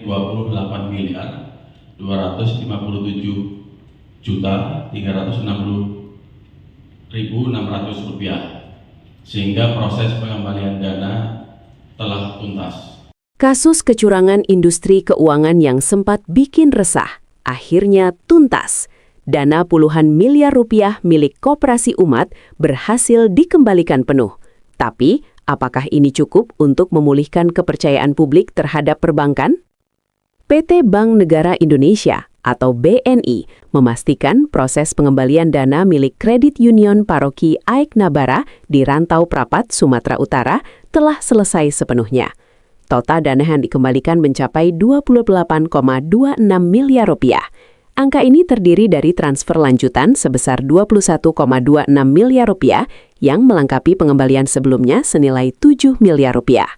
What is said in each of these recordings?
28 miliar 257 juta 360.600 rupiah, sehingga proses pengembalian dana telah tuntas. Kasus kecurangan industri keuangan yang sempat bikin resah, akhirnya tuntas. Dana puluhan miliar rupiah milik Koperasi Umat berhasil dikembalikan penuh. Tapi, apakah ini cukup untuk memulihkan kepercayaan publik terhadap perbankan? PT Bank Negara Indonesia atau BNI memastikan proses pengembalian dana milik Kredit Union Paroki Aek Nabara di Rantau Prapat, Sumatera Utara telah selesai sepenuhnya. Total dana yang dikembalikan mencapai 28,26 miliar rupiah. Angka ini terdiri dari transfer lanjutan sebesar 21,26 miliar rupiah yang melengkapi pengembalian sebelumnya senilai 7 miliar rupiah.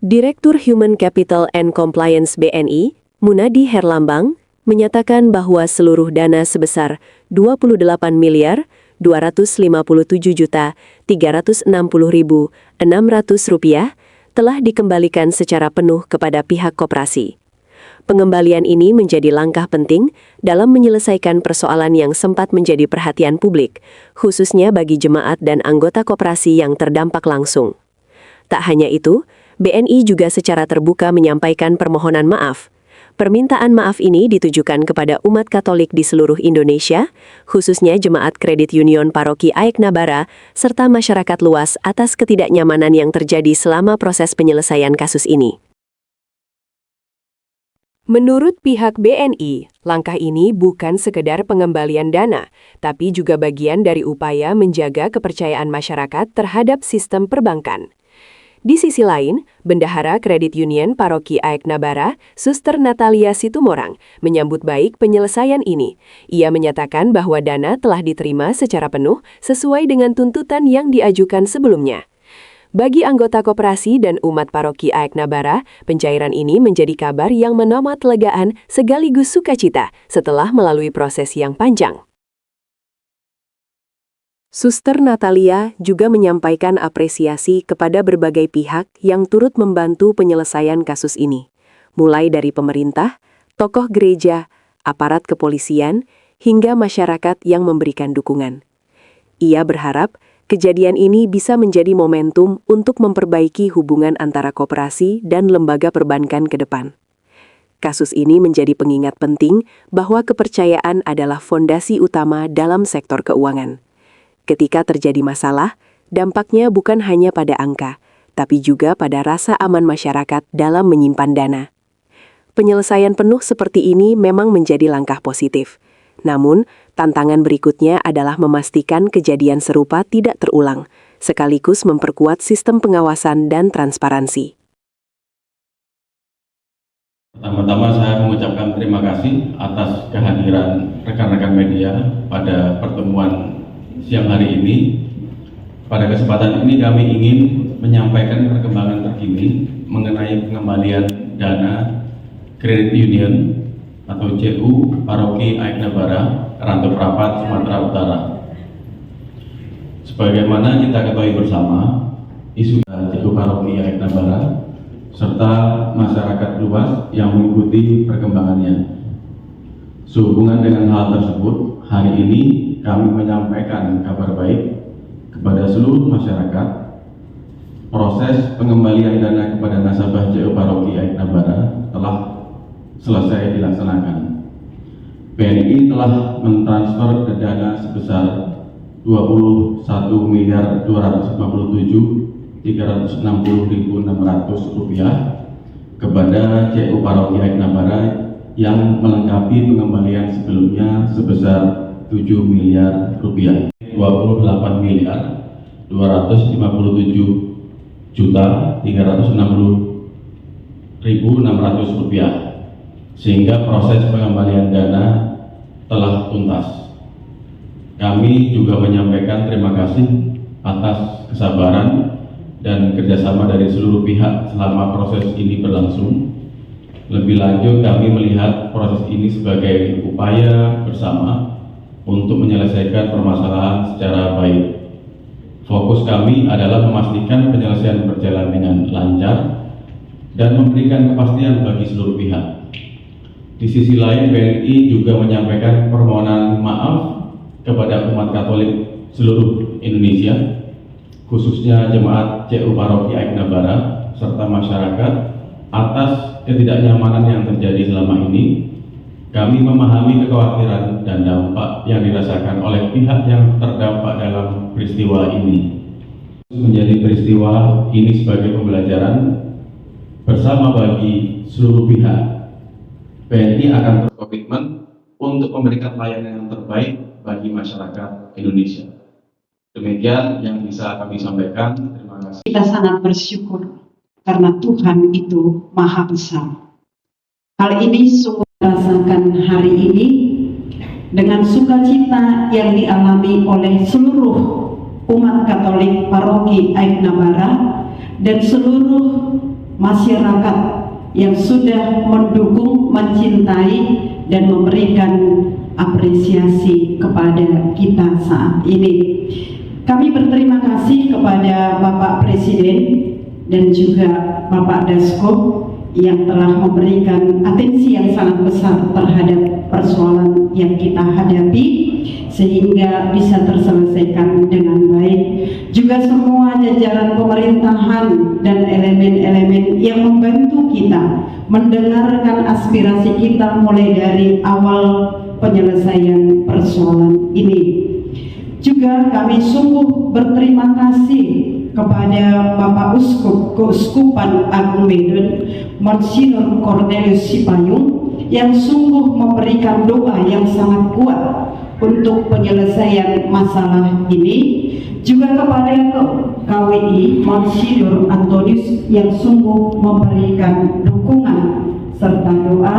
Direktur Human Capital and Compliance BNI, Munadi Herlambang, menyatakan bahwa seluruh dana sebesar 28 miliar 257 juta 360.600 rupiah telah dikembalikan secara penuh kepada pihak koperasi. Pengembalian ini menjadi langkah penting dalam menyelesaikan persoalan yang sempat menjadi perhatian publik, khususnya bagi jemaat dan anggota koperasi yang terdampak langsung. Tak hanya itu, BNI juga secara terbuka menyampaikan permohonan maaf. Permintaan maaf ini ditujukan kepada umat Katolik di seluruh Indonesia, khususnya Jemaat Kredit Union Paroki Aek Nabara, serta masyarakat luas atas ketidaknyamanan yang terjadi selama proses penyelesaian kasus ini. Menurut pihak BNI, langkah ini bukan sekedar pengembalian dana, tapi juga bagian dari upaya menjaga kepercayaan masyarakat terhadap sistem perbankan. Di sisi lain, Bendahara Kredit Union Paroki Aek Nabara, Suster Natalia Situmorang, menyambut baik penyelesaian ini. Ia menyatakan bahwa dana telah diterima secara penuh sesuai dengan tuntutan yang diajukan sebelumnya. Bagi anggota koperasi dan umat Paroki Aek Nabara, pencairan ini menjadi kabar yang menamat legaan sekaligus sukacita setelah melalui proses yang panjang. Suster Natalia juga menyampaikan apresiasi kepada berbagai pihak yang turut membantu penyelesaian kasus ini, mulai dari pemerintah, tokoh gereja, aparat kepolisian, hingga masyarakat yang memberikan dukungan. Ia berharap kejadian ini bisa menjadi momentum untuk memperbaiki hubungan antara koperasi dan lembaga perbankan ke depan. Kasus ini menjadi pengingat penting bahwa kepercayaan adalah fondasi utama dalam sektor keuangan. Ketika terjadi masalah, dampaknya bukan hanya pada angka, tapi juga pada rasa aman masyarakat dalam menyimpan dana. Penyelesaian penuh seperti ini memang menjadi langkah positif. Namun, tantangan berikutnya adalah memastikan kejadian serupa tidak terulang, sekaligus memperkuat sistem pengawasan dan transparansi. Pertama-tama saya mengucapkan terima kasih atas kehadiran rekan-rekan media pada pertemuan siang hari ini. Pada kesempatan ini kami ingin menyampaikan perkembangan terkini mengenai pengembalian dana Kredit Union atau CU Paroki Aek Nabara, Rantau Prapat, Sumatera Utara. Sebagaimana kita ketahui bersama, isu CU Paroki Aek Nabara serta masyarakat luas yang mengikuti perkembangannya. Sehubungan dengan hal tersebut, hari ini kami menyampaikan kabar baik kepada seluruh masyarakat. Proses pengembalian dana kepada nasabah CU Paroki Aek Nabara telah selesai dilaksanakan. BNI telah mentransfer dana sebesar 21.257.360.600 rupiah kepada CU Paroki Aek Nabara yang melengkapi pengembalian sebelumnya sebesar 7 miliar rupiah. 28 miliar 257 juta 360.600 rupiah, sehingga proses pengembalian dana telah tuntas. Kami juga menyampaikan terima kasih atas kesabaran dan kerjasama dari seluruh pihak selama proses ini berlangsung. Lebih lanjut, kami melihat proses ini sebagai upaya bersama untuk menyelesaikan permasalahan secara baik. Fokus kami adalah memastikan penyelesaian berjalan dengan lancar dan memberikan kepastian bagi seluruh pihak. Di sisi lain, BNI juga menyampaikan permohonan maaf kepada umat Katolik seluruh Indonesia, khususnya jemaat CU Paroki Aigna Barat serta masyarakat atas ketidaknyamanan yang terjadi selama ini. Kami memahami kekhawatiran dan dampak yang dirasakan oleh pihak yang terdampak dalam peristiwa ini. Menjadi peristiwa ini sebagai pembelajaran bersama bagi seluruh pihak. BNI akan berkomitmen untuk memberikan layanan yang terbaik bagi masyarakat Indonesia. Demikian yang bisa kami sampaikan. Terima kasih. Kita sangat bersyukur karena Tuhan itu Maha Besar. Hal ini sungguh dirasakan hari ini dengan sukacita yang dialami oleh seluruh umat Katolik Paroki Aigna Barat dan seluruh masyarakat yang sudah mendukung, mencintai, dan memberikan apresiasi kepada kita saat ini. Kami berterima kasih kepada Bapak Presiden dan juga Bapak Dasko yang telah memberikan atensi yang sangat besar terhadap persoalan yang kita hadapi sehingga bisa terselesaikan dengan baik. Juga semua jajaran pemerintahan dan elemen-elemen yang membantu kita mendengarkan aspirasi kita mulai dari awal penyelesaian persoalan ini. Juga kami sungguh berterima kasih kepada Bapak Uskup Keuskupan Agung Medan, Monsignor Cornelius Sipayung, yang sungguh memberikan doa yang sangat kuat untuk penyelesaian masalah ini. Juga kepada KWI Monsignor Antonius yang sungguh memberikan dukungan serta doa,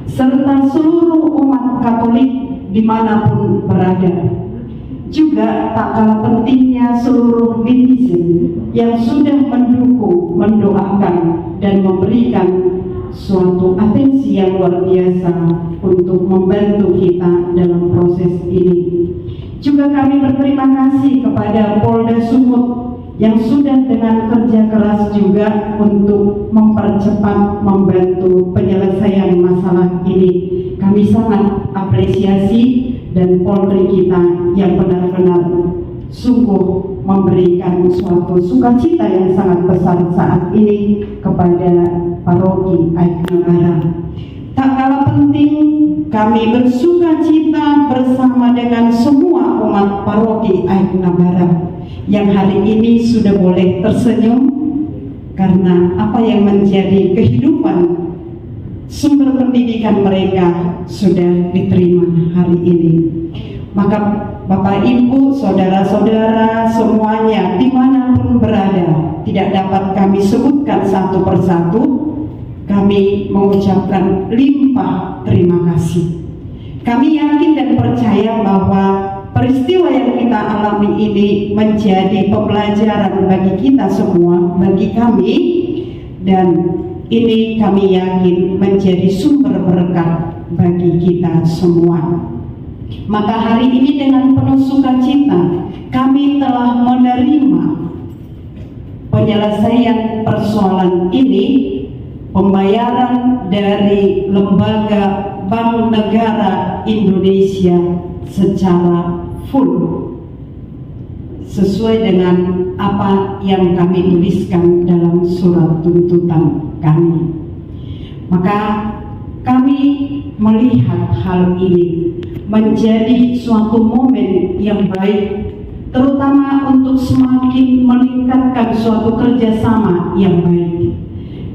serta seluruh umat Katolik dimanapun berada. Juga tak kalah pentingnya seluruh netizen yang sudah mendukung, mendoakan, dan memberikan suatu atensi yang luar biasa untuk membantu kita dalam proses ini. Juga kami berterima kasih kepada Polda Sumut yang sudah dengan kerja keras juga untuk mempercepat, membantu penyelesaian masalah ini. Kami sangat apresiasi, dan Polri kita yang benar-benar sungguh memberikan suatu sukacita yang sangat besar saat ini kepada Paroki Aigna Barat. Tak kalah penting, kami bersukacita bersama dengan semua umat Paroki Aigna Barat yang hari ini sudah boleh tersenyum karena apa yang menjadi kehidupan sumber pendidikan mereka sudah diterima hari ini. Maka Bapak Ibu, saudara-saudara semuanya dimanapun berada, tidak dapat kami sebutkan satu persatu, kami mengucapkan limpah terima kasih. Kami yakin dan percaya bahwa peristiwa yang kita alami ini menjadi pembelajaran bagi kita semua, bagi kami, dan ini kami yakin menjadi sumber berkat bagi kita semua. Maka hari ini dengan penuh sukacita kami telah menerima penyelesaian persoalan ini, pembayaran dari Lembaga Bank Negara Indonesia secara full sesuai dengan apa yang kami tuliskan dalam surat tuntutan kami. Maka kami melihat hal ini menjadi suatu momen yang baik, terutama untuk semakin meningkatkan suatu kerjasama yang baik.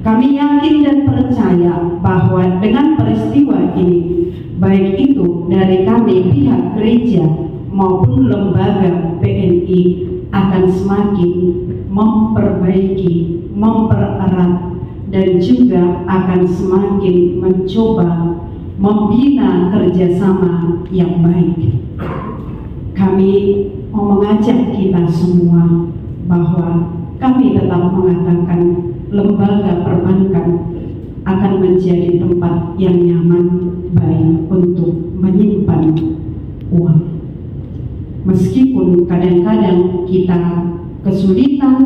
Kami yakin dan percaya bahwa dengan peristiwa ini, baik itu dari kami pihak gereja maupun lembaga BNI akan semakin memperbaiki, mempererat, dan juga akan semakin mencoba membina kerjasama yang baik. Kami mau mengajak kita semua bahwa kami tetap mengatakan lembaga perbankan akan menjadi tempat yang nyaman baik untuk menyimpan uang. Meskipun kadang-kadang kita kesulitan,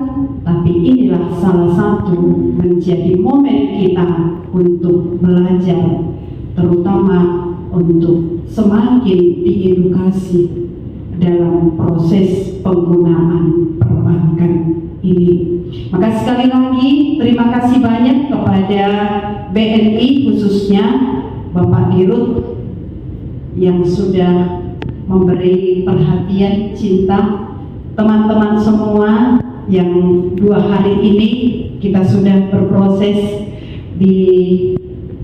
tapi inilah salah satu menjadi momen kita untuk belajar, terutama untuk semakin diedukasi dalam proses penggunaan perbankan ini. Maka sekali lagi terima kasih banyak kepada BNI, khususnya Bapak Dirut yang sudah memberi perhatian, cinta, teman-teman semua yang 2 hari ini kita sudah berproses di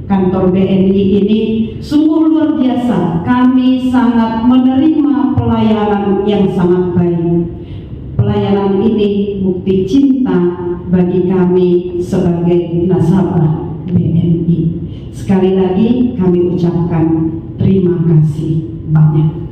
kantor BNI ini. Sungguh luar biasa, kami sangat menerima pelayanan yang sangat baik. Pelayanan ini bukti cinta bagi kami sebagai nasabah BNI. Sekali lagi kami ucapkan terima kasih banyak.